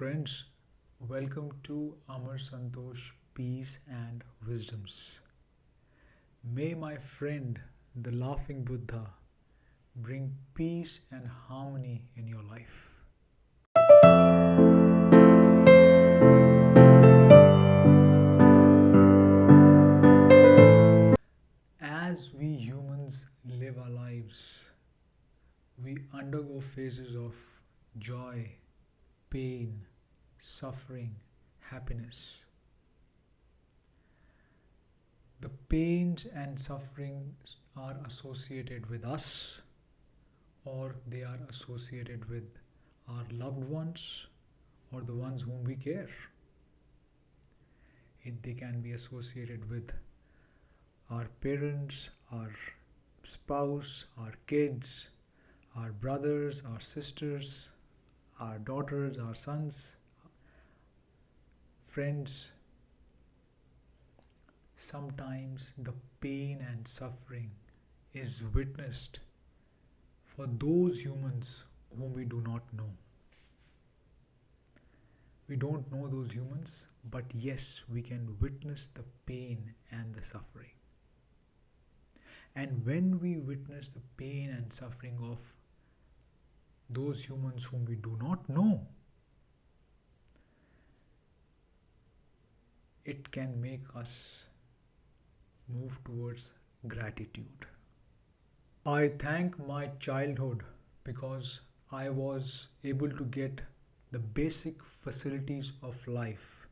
friends, welcome to AmarSantosh Peace and Wisdoms. May my friend, the laughing Buddha, bring peace and harmony in your life. As we humans live our lives, we undergo phases of joy, pain, suffering, happiness. The pains and sufferings are associated with us or they are associated with our loved ones or the ones whom we care. They can be associated with our parents, our spouse, our kids, our brothers, our sisters, our daughters, our sons, friends. Sometimes the pain and suffering is witnessed for those humans whom we do not know. We don't know those humans, but yes, we can witness the pain and the suffering. And when we witness the pain and suffering of those humans whom we do not know, it can make us move towards gratitude. I thank my childhood because I was able to get the basic facilities of life: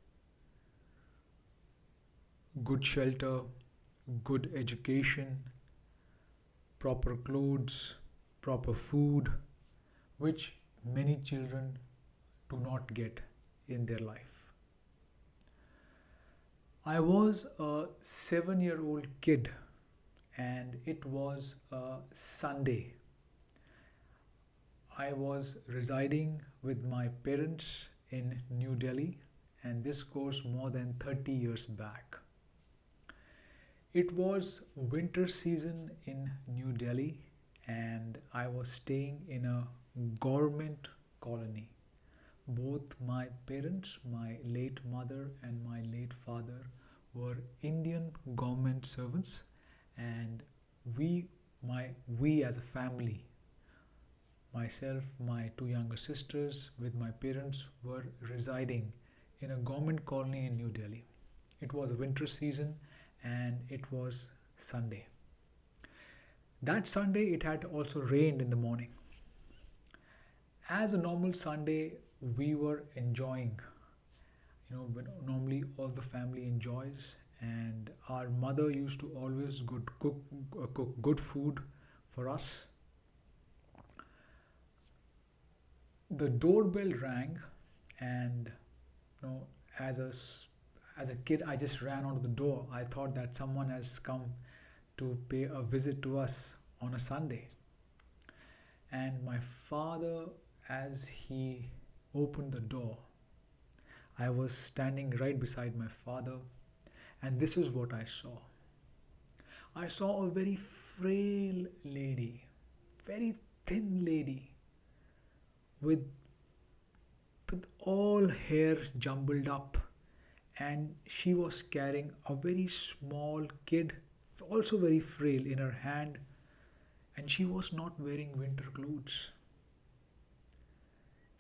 good shelter, good education, proper clothes, proper food, which many children do not get in their life. I was a 7-year-old kid and it was a Sunday. I was residing with my parents in New Delhi, and this goes more than 30 years back. It was winter season in New Delhi and I was staying in a government colony. Both my parents, my late mother and my late father, were Indian government servants, and we as a family, myself, my two younger sisters, with my parents, were residing in a government colony in New Delhi. It was a winter season and it was Sunday. That Sunday it had also rained in the morning. As a normal Sunday, we were enjoying, normally all the family enjoys, and our mother used to always cook good food for us. The doorbell rang, and as a kid, I just ran onto the door. I thought that someone has come to pay a visit to us on a Sunday. And my father, as he opened the door, I was standing right beside my father, and this is what I saw. I saw a very frail lady, very thin lady, with all hair jumbled up, and she was carrying a very small kid, also very frail, in her hand, and she was not wearing winter clothes.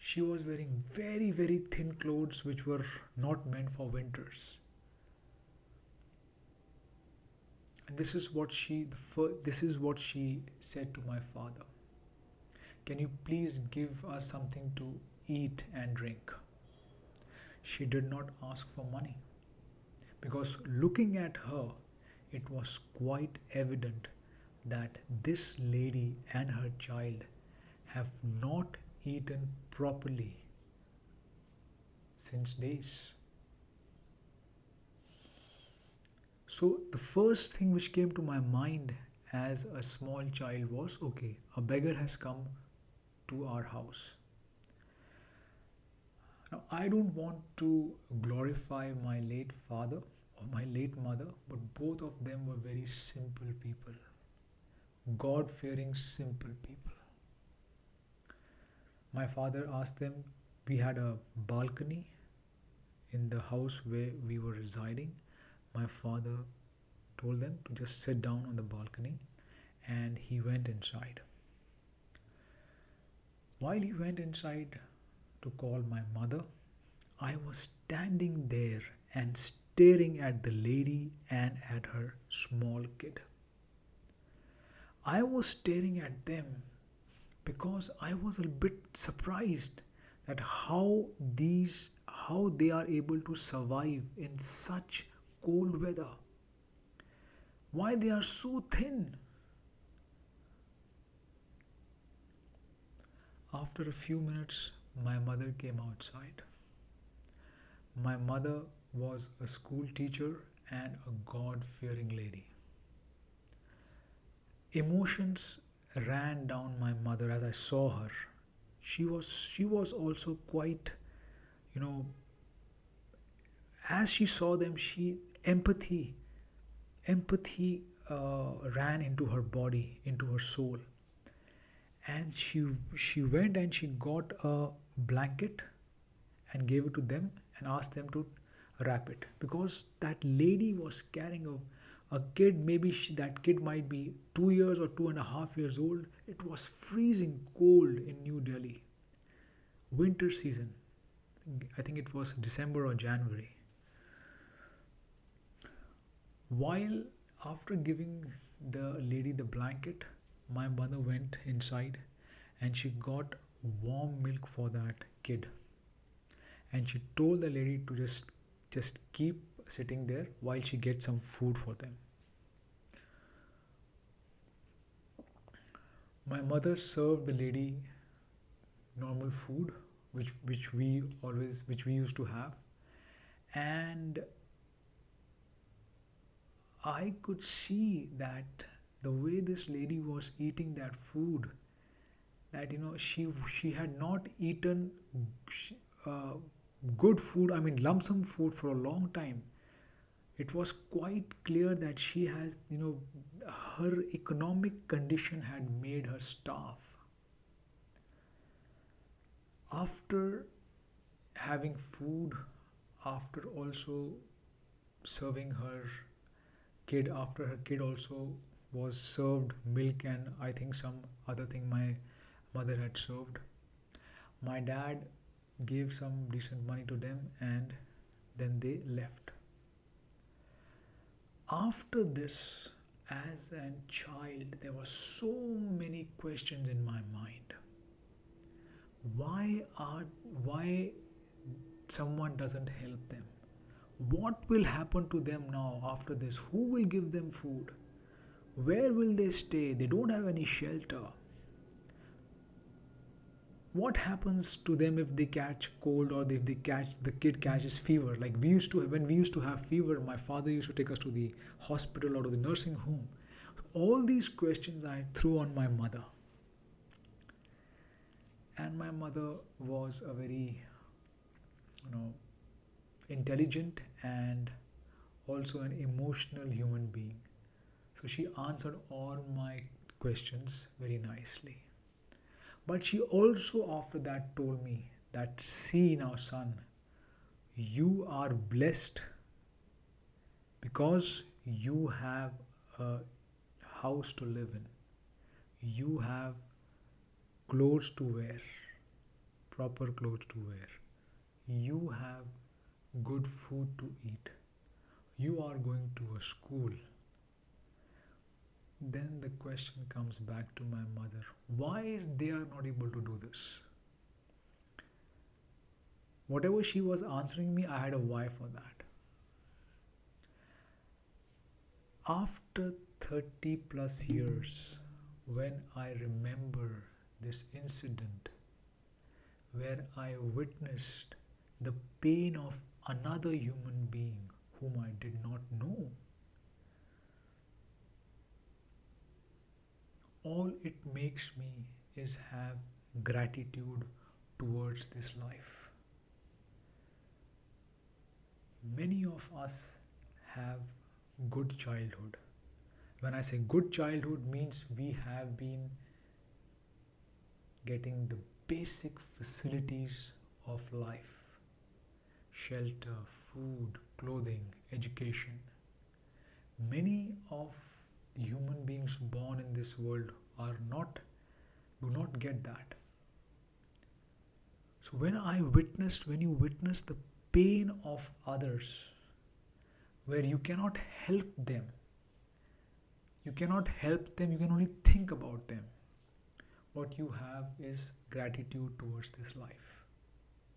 She was wearing very, very thin clothes which were not meant for winters. And this is what she said to my father. Can you please give us something to eat and drink? She did not ask for money, because looking at her, it was quite evident that this lady and her child have not eaten properly since days. So the first thing which came to my mind as a small child was, okay, a beggar has come to our house. Now, I don't want to glorify my late father or my late mother, but both of them were very simple people, God-fearing simple people. My father asked them, We had a balcony in the house where we were residing. My father told them to just sit down on the balcony, and he went inside. While he went inside to call my mother, I was standing there and staring at the lady and at her small kid. I was staring at them because I was a bit surprised that how they are able to survive in such cold weather. Why they are so thin. After a few minutes, my mother came outside. My mother was a school teacher and a God fearing lady. Emotions ran down my mother as I saw her. She was also quite, you know, as she saw them, she empathy ran into her body, into her soul, and she went and she got a blanket and gave it to them and asked them to wrap it because that lady was carrying a kid. Maybe that kid might be 2 years or 2.5 years old. It was freezing cold in New Delhi, winter season. I think it was December or January. While after giving the lady the blanket, my mother went inside and she got warm milk for that kid. And she told the lady to just keep sitting there while she gets some food for them. My mother served the lady normal food which we used to have, and I could see that the way this lady was eating that food, that she had not eaten uh, good food, I mean lump sum food, for a long time. It was quite clear that she has, her economic condition had made her starve. After having food, after also serving her kid, after her kid also was served milk and I think some other thing my mother had served, my dad gave some decent money to them and then they left. After this, as a child, there were so many questions in my mind. Why someone doesn't help them? What will happen to them now after this? Who will give them food? Where will they stay? They don't have any shelter. What happens to them if they catch cold, or if the kid catches fever? Like when we used to have fever, my father used to take us to the hospital or to the nursing home. All these questions I threw on my mother. And my mother was a very, intelligent and also an emotional human being. So she answered all my questions very nicely. But she also, after that, told me that, see now, son, you are blessed because you have a house to live in. You have clothes to wear, proper clothes to wear. You have good food to eat. You are going to a school. Then the question comes back to my mother. Why they are not able to do this? Whatever she was answering me, I had a why for that. After 30 plus years, when I remember this incident where I witnessed the pain of another human being whom I did not know, all it makes me is have gratitude towards this life. Many of us have good childhood. When I say good childhood, means we have been getting the basic facilities of life: shelter, food, clothing, education. Many of human beings born in this world are not do not get that. So when you witness the pain of others, where you cannot help them, you can only think about them. What you have is gratitude towards this life.